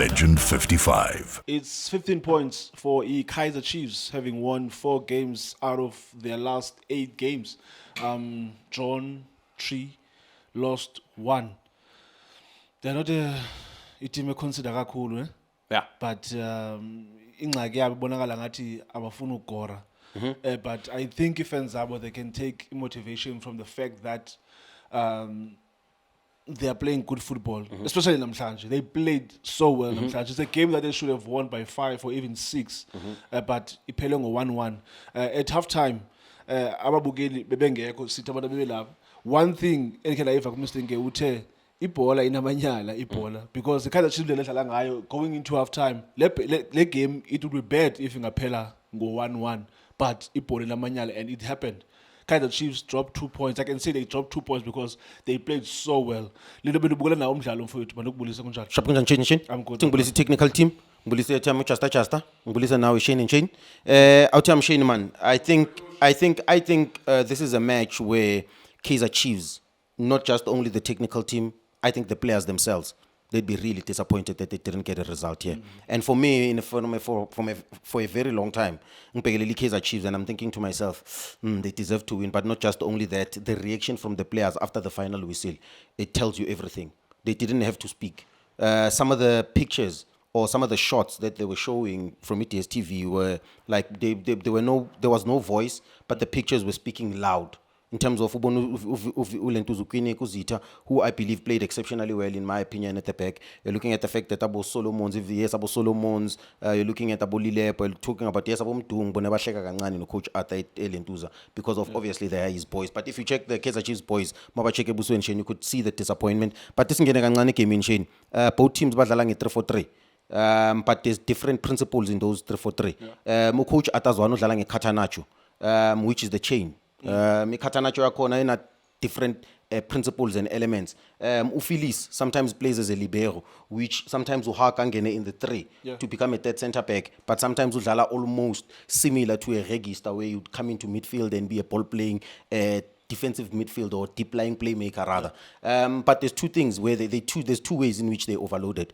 Legend 55. It's 15 points for Kaiser Chiefs, having won 4 games out of their last 8 games. Drawn 3, lost 1. They're not a team consider kakhulu, eh? Yeah. But ingxaki yabo bonakala ngathi abafuna ukugora. But I think if Enzabo they can take motivation from the fact that they are playing good football, especially in Namhlanje. They played so well in Namhlanje. It's a game that they should have won by 5 or even 6, but iphele ngo 1-1. At halftime, ababukeli bebengekho sithi abantu bebelapha. One thing engike layiva kuMr Nge uthe ibhola inamanyala ibhola because the kind of Chiefs ledlala ngayo going into halftime le game it would be bad if ingaphela ngo 1-1, but ibhola inamanyala and it happened. Kaizer Chiefs dropped 2 points. I can say they dropped 2 points because they played so well. Little bit ubukela nawo umdlalo mfowethu banokubulisa kunjalo. Shap kunjani Shane Shane? I'm good. Ngibulisa technical team. Ngibulisa Thamo Chasta. Ngibulisa nawe Shane Shane. Awuthi Shane man. I think this is a match where Kaizer Chiefs, not just only the technical team, I think the players themselves, they'd be really disappointed that they didn't get a result here. And for me, for a very long time, ngibhekelele Kaizer Chiefs, and I'm thinking to myself, they deserve to win. But not just only that, the reaction from the players after the final whistle, it tells you everything. They didn't have to speak. Some of the pictures or some of the shots that they were showing from ETS TV were like there was no voice, but the pictures were speaking loud. In terms of Ulentuzu Kuzita, who I believe played exceptionally well, in my opinion, at the back. You're looking at the fact that Abo Solomons, if yes, Abo Solomons, you're looking at Abo Lilepo, you're talking about yes, Abo Mtung, Boneba Sheka Gangan, coach at Elentuza, because of obviously they are his boys. But if you check the Kaizer Chiefs boys, Mabacheke Busu and Shane, you could see the disappointment. But this Ngene came in Shane. Both teams badlalang 3-4-3. But there's different principles in those 3-4-3. Coach Atazwano dlalang Katanacho, which is the chain. Mikatanacho yakona in different principles and elements. Ufilis sometimes plays as a libero, which sometimes uhakangene in the 3 to become a third center back, but sometimes udlala almost similar to a regista where you'd come into midfield and be a ball playing defensive midfield or deep lying playmaker rather. But there's two things where there's two ways in which they overloaded.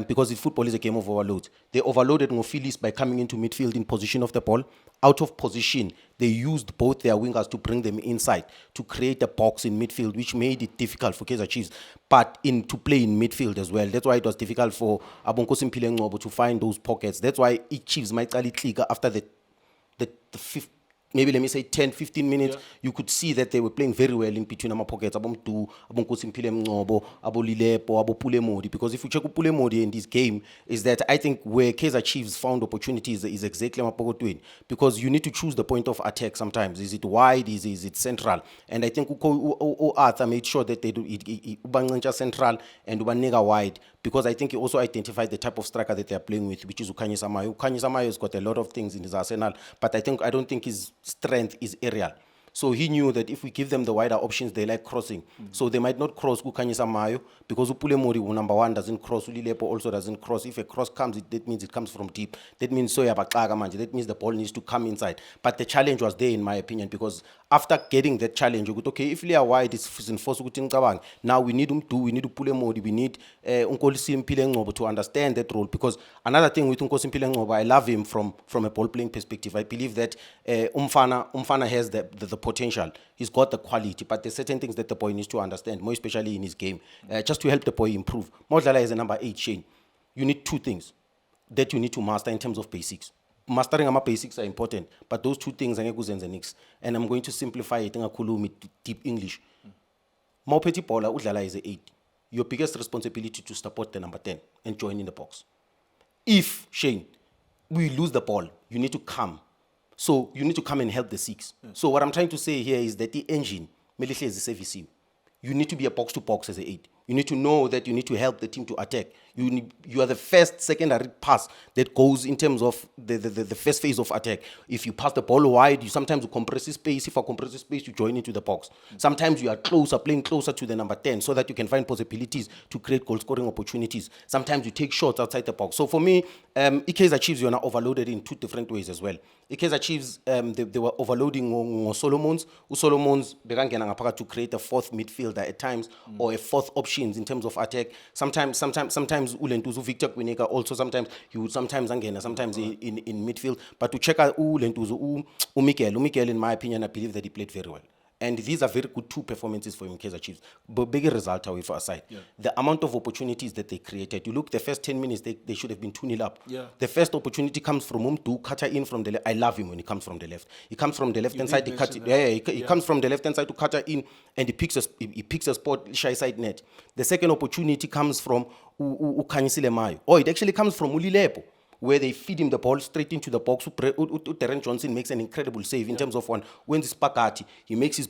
Because football is a game of overload. They overloaded Ngofilis by coming into midfield in position of the ball. Out of position, they used both their wingers to bring them inside, to create a box in midfield, which made it difficult for Kaizer Chiefs, but to play in midfield as well. That's why it was difficult for Abonkosi Mpile Ngcobo to find those pockets. That's why Chiefs might click after the fifth, maybe let me say 10, 15 minutes, you could see that they were playing very well in between our pockets. Abomdu, Abonkosi Mpile Ngcobo, Abolilepo, Abopule, because if you check Pule Modi in this game, is that I think where Kaizer Chiefs found opportunities is exactly Mapogotwin, because you need to choose the point of attack sometimes. Is it wide? Is it central? And I think Arthur made sure that they do it central and Ubanega wide, because I think he also identified the type of striker that they are playing with, which is Ukanye Samayo. Ukanye Samayo has got a lot of things in his arsenal, but I don't think his strength is aerial. So he knew that if we give them the wider options, they like crossing. So they might not cross Ukanye Samayo, because Upule Mori, number 1, doesn't cross. Ulilepo also doesn't cross. If a cross comes, that means it comes from deep. That means Soya Bakaga Manje. That means the ball needs to come inside. But the challenge was there, in my opinion, because after getting that challenge, you go, okay, if we are wide, it's in force. Now we need Upule Mori, we need Unkosi Mpile Ngcobo to understand that role. Because another thing with Unkosi Mpile Ngcobo, I love him from a ball playing perspective. I believe that Umfana has the potential. He's got the quality, but there's certain things that the boy needs to understand, more especially in his game, just to help the boy improve. Modlala is a number 8, Shane. You need 2 things that you need to master in terms of basics. Mastering our basics are important, but those 2 things are next. And I'm going to simplify it in a deep English. Maupeti Paula Udlala is a 8. Your biggest responsibility to support the number 10 and join in the box. If, Shane, we lose the ball, you need to come. So you need to come and help the 6. So what I'm trying to say here is that the engine, Melisha is the service. You need to be a box-to-box as an 8. You need to know that you need to help the team to attack. You are the first secondary pass that goes in terms of the first phase of attack. If you pass the ball wide, you sometimes compress the space. If I compress the space, you join into the box. Sometimes you are playing closer to the number 10 so that you can find possibilities to create goal-scoring opportunities. Sometimes you take shots outside the box. So for me, Kaizer Chiefs, you are now overloaded in 2 different ways as well. Kaizer Chiefs, they were overloading Solomons. Solomons began to create a 4th midfielder at times, or a 4th options in terms of attack. Sometimes sometimes ulentuzu Victor Kwinika also sometimes he would sometimes angena sometimes in midfield, but to check out ulentuzu Mikel in my opinion I believe that he played very well. And these are very good 2 performances for him, Kaizer Chiefs. But bigger result, however, aside. The amount of opportunities that they created. You look, the first 10 minutes, they should have been 2-0 up. Yeah. The first opportunity comes from Umdu, cutter in from the left. I love him when he comes from the left. He comes from the left-hand side. He comes from the left-hand side to cutter in, and he picks a spot, shy side net. The second opportunity comes from Ukanyisile Mayo. Oh, it actually comes from Ulilepo, where they feed him the ball straight into the box. Terence Johnson makes an incredible save in terms of when this Pakati, he makes his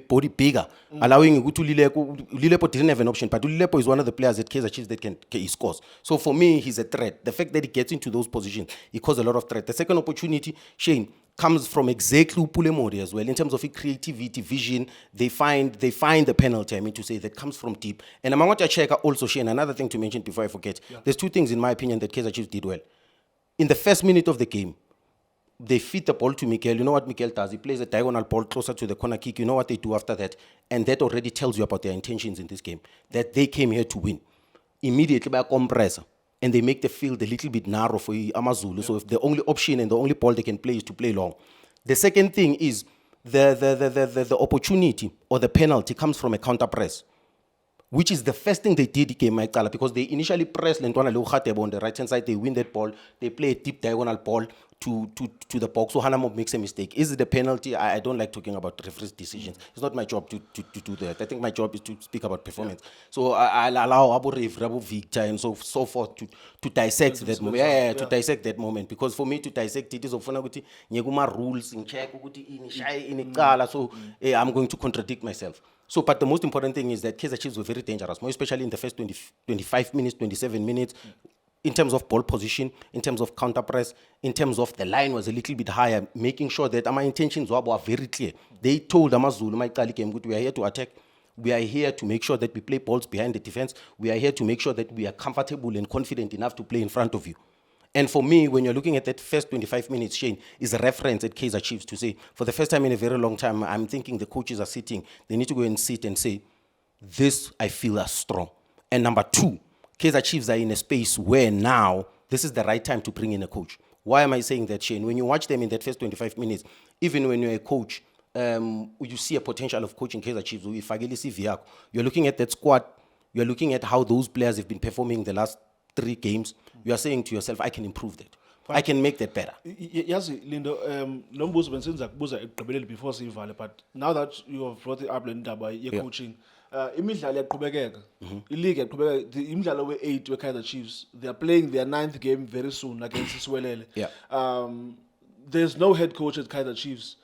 body bigger, allowing Ulilepo didn't have an option, but Ulilepo is one of the players that Kaizer Chiefs that he scores. So for me, he's a threat. The fact that he gets into those positions, he causes a lot of threat. The second opportunity, Shane, comes from exactly Upule Mori as well. In terms of creativity, vision, they find the penalty, I mean to say, that comes from deep. And I'm going to check also, Shane, another thing to mention before I forget. There's 2 things, in my opinion, that Kaizer Chiefs did well. In the first minute of the game, they feed the ball to Mikel. You know what Mikel does? He plays a diagonal ball closer to the corner kick. You know what they do after that? And that already tells you about their intentions in this game, that they came here to win. Immediately by a compressor. And they make the field a little bit narrow for Amazulu. So if the only option and the only ball they can play is to play long. The second thing is the opportunity or the penalty comes from a counter press, which is the first thing they did in game because they initially pressed Lentwana Leuchatebo on the right hand side. They win that ball. They play a deep diagonal ball to the box. So Hanamo makes a mistake. Is it a penalty? I don't like talking about referees' decisions. It's not my job to do that. I think my job is to speak about performance. So I'll allow Abu Reif, Rabu Victor, and so forth to dissect that moment. To dissect that moment. Because for me to dissect it is of Nyeguma rules in check, so I'm going to contradict myself. So, but the most important thing is that Kaizer Chiefs were very dangerous, more especially in the first 25 minutes, 27 minutes. In terms of ball position, in terms of counter press, in terms of the line was a little bit higher, making sure that our intentions were very clear. They told Amazulu, we are here to attack. We are here to make sure that we play balls behind the defense. We are here to make sure that we are comfortable and confident enough to play in front of you. And for me, when you're looking at that first 25 minutes, Shane, is a reference at Kaizer Chiefs to say, for the first time in a very long time, I'm thinking the coaches are sitting. They need to go and sit and say, this I feel are strong. And number 2, Kaizer Chiefs are in a space where now this is the right time to bring in a coach. Why am I saying that, Shane? When you watch them in that first 25 minutes, even when you're a coach, you see a potential of coaching Kaizer Chiefs. You're looking at that squad. You're looking at how those players have been performing the last 3 games. You are saying to yourself, I can improve that. I can make that better. Yazi, Lindo, lo mbuzo bensenza kubuza ekugqibeleni before siyivale, but now that you have brought it up le ndaba ye-coaching, imidlalo iyaqhubekeka. I-league iyaqhubekeka. Imidlalo we-8 we-Kaizer Chiefs, they are playing their 9th game very soon against Isiwelele. There's no head coach at Kaizer Chiefs.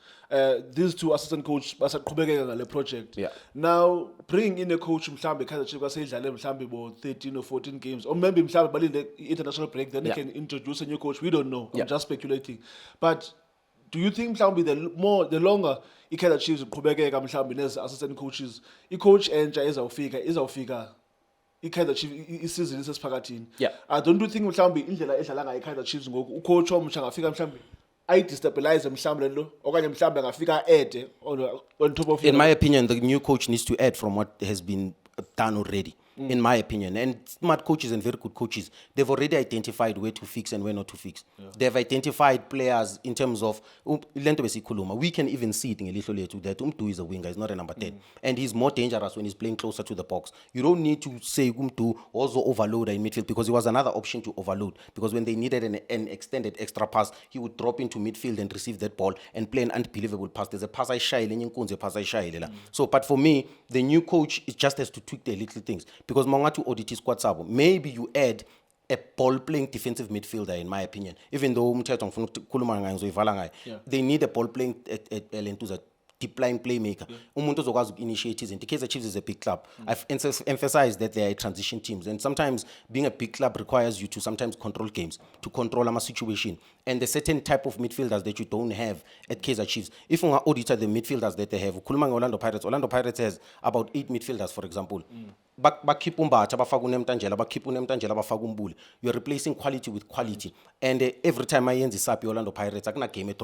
These 2 assistant coaches basaqhubekeka ngale project. Now bring in a coach mhlambe Kaizer Chiefs kaseyidlale mhlambe bo 13 or 14 games, or maybe mhlambe balinde international break, then they can introduce a new coach. We don't know. I'm just speculating. But do you think mhlambe the longer Kaizer Chiefs uqhubekeka mhlambe nez assistant coaches, i-coach entsha izawufika i-Kaizer Chiefs isizini sesiphakathini? I don't think mhlambe indlela edlala ngayo i-Kaizer Chiefs ngoku ucoach omsha ngafika mhlambe ayidestabilize mhlambe lo okanye mhlambe ngafika ede on top of it. In my opinion, the new coach needs to add from what has been done already. In my opinion, and smart coaches and very good coaches, they've already identified where to fix and where not to fix. They've identified players in terms of we can even see it in a little later that Umtu is a winger, he's not a number 10, and he's more dangerous when he's playing closer to the box. You don't need to say Umtu also overload in midfield, because he was another option to overload, because when they needed an extended extra pass, he would drop into midfield and receive that ball and play an unbelievable pass. There's a pass I shy, so but for me, the new coach just has to tweak the little things. Because Mongatu audit squad sabo, maybe you add a ball-playing defensive midfielder, in my opinion. Even though they need a ball-playing deep line playmaker. Umuntu ozokwazi initiate izinto. Kaizer Chiefs is a big club. I've emphasized that they are transition teams, and sometimes being a big club requires you to sometimes control games, to control a situation, and the certain type of midfielders that you don't have at Kaizer Chiefs. If you audit the midfielders that they have, Orlando Pirates has about 8 midfielders, for example. You're replacing quality with quality, and every time I end this up, Orlando Pirates, I'm not game.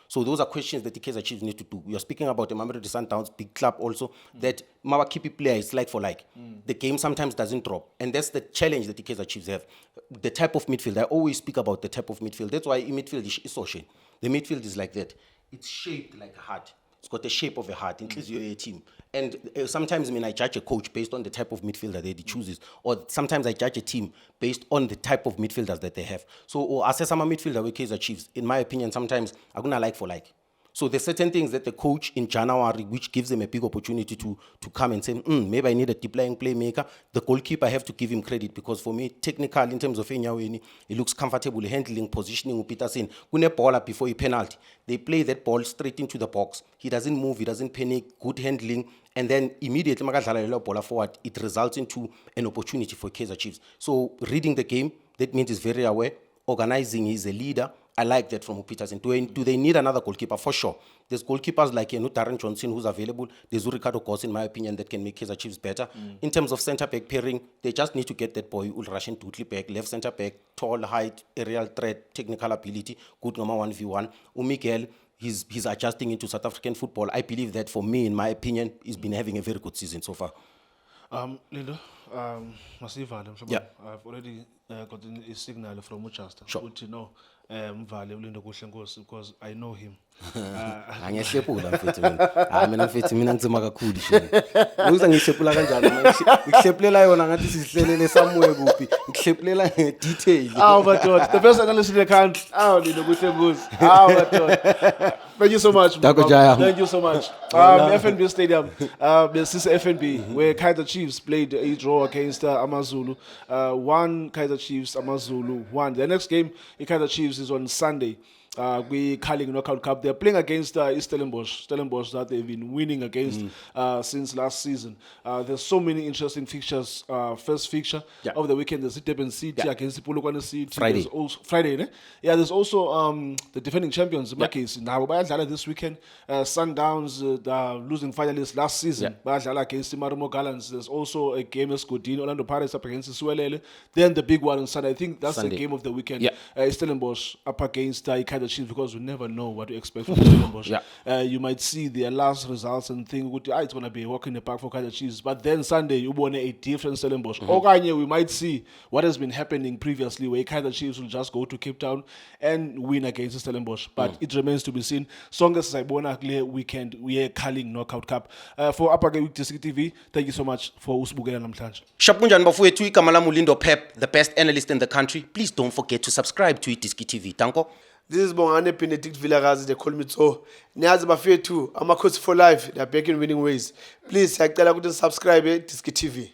So those are questions that the Kaizer Chiefs need to do. You're speaking about the Mamelodi Sundowns, big club also, that Mawakipi player is like for like. The game sometimes doesn't drop. And that's the challenge that the Kaizer Chiefs have. The type of midfield, I always speak about the type of midfield. That's why in midfield is so shaped. The midfield is like that. It's shaped like a heart. It's got the shape of a heart, includes your team. And sometimes I judge a coach based on the type of midfielder that he chooses. Or sometimes I judge a team based on the type of midfielders that they have. So, or assess some midfielder with Kaizer Chiefs, in my opinion, sometimes I'm going to like for like. So there's certain things that the coach in January, which gives them a big opportunity to come and say, maybe I need a deep lying playmaker. The goalkeeper, I have to give him credit because for me, technical in terms of Enyaweni, he looks comfortable handling, positioning Peterson. Kune baller before a penalty. They play that ball straight into the box. He doesn't move, he doesn't panic, good handling. And then immediately, ball forward, it results into an opportunity for Kaizer Chiefs. So reading the game, that means he's very aware. Organizing, he's a leader. I like that from Peterson. Do they need another goalkeeper? For sure. There's goalkeepers like Darren Johnson who's available. There's Ricardo Goss, in my opinion, that can make Kaizer Chiefs better. In terms of centre-back pairing, they just need to get that boy, Ulrashin Dutli back, left centre-back, tall, height, aerial threat, technical ability, good number 1v1. Miguel, he's adjusting into South African football. I believe that for me, in my opinion, he's been having a very good season so far. Lindo, Masiva, Yeah. I've already gotten a signal from Manchester. Sure. Good to know. Mvale uLindo Kuhle because I know him. Angiyehlepula mfethu mina. Mina mfethu mina ngizima kakhulu shini. Ukuze ngihlepula kanjani manje? Ngihleplela yona ngathi sihlelele somewhere kuphi. Ngihleplela detail. But the best analyst in the country. Lindo Kuhle. But thank you so much. Thank you so much. FNB Stadium, this is FNB where Kaizer Chiefs played a draw against Amazulu. One Kaizer Chiefs, Amazulu won. The next game, Kaizer Chiefs is on Sunday. We Carling Knockout Cup. They're playing against Stellenbosch. Stellenbosch that they've been winning against since last season. There's so many interesting fixtures. First fixture of the weekend, there's Durban City against Polokwane City. Friday. There's also, Friday, ne? Yeah, there's also the defending champions, Makis. Now, Bayadala this weekend, Sundowns, the losing finalists last season, Bayadala against Marumo Gallants. There's also a game as Godin, Orlando Pirates up against Suelele. Then the big one on Sunday. I think that's the game of the weekend. Stellenbosch up against Kaizer Chiefs, because we never know what to expect from Stellenbosch. You might see their last results and think, it's going to be a walk in the park for Kaizer Chiefs. But then Sunday, you want a different Stellenbosch. We might see what has been happening previously, where Kaizer Chiefs will just go to Cape Town and win against Stellenbosch. But it remains to be seen. Songest Saibona clear weekend, we are calling Knockout Cup. For Upper Gate TV, thank you so much for Usbugela Namhlanje. Shapunjan bafowethu ikamala Mulindo Pep, the best analyst in the country. Please don't forget to subscribe to Diski TV. Tanko. This is Bongane Benedict Vilakazi, they call me so. Niyazi bafethu, Amakhosi for life, they are back in winning ways. Please, siyacela ukuthi subscribe Diski TV.